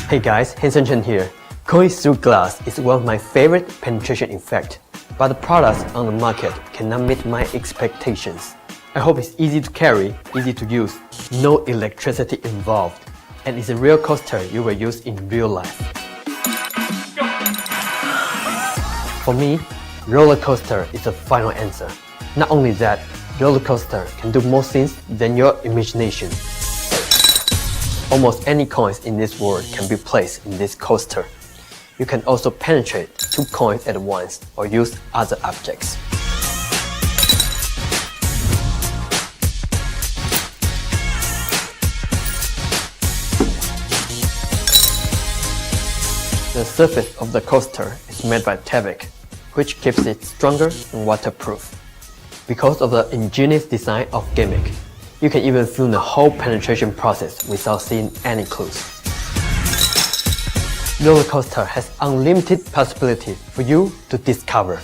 Hey guys, Hanson here. Going through glass is one of my favorite penetration effects, but the products on the market cannot meet my expectations. I hope it's easy to carry, easy to use, no electricity involved, and it's a real coaster you will use in real life. For me, roller coaster is the final answer. Not only that, roller coaster can do more things than your imagination. Almost any coins in this world can be placed in this coaster. You can also penetrate 2 coins at once or use other objects. The surface of the coaster is made by fabric, which keeps it stronger and waterproof. Because of the ingenious design of gimmick, you can even film the whole penetration process without seeing any clues. Roller coaster has unlimited possibility for you to discover.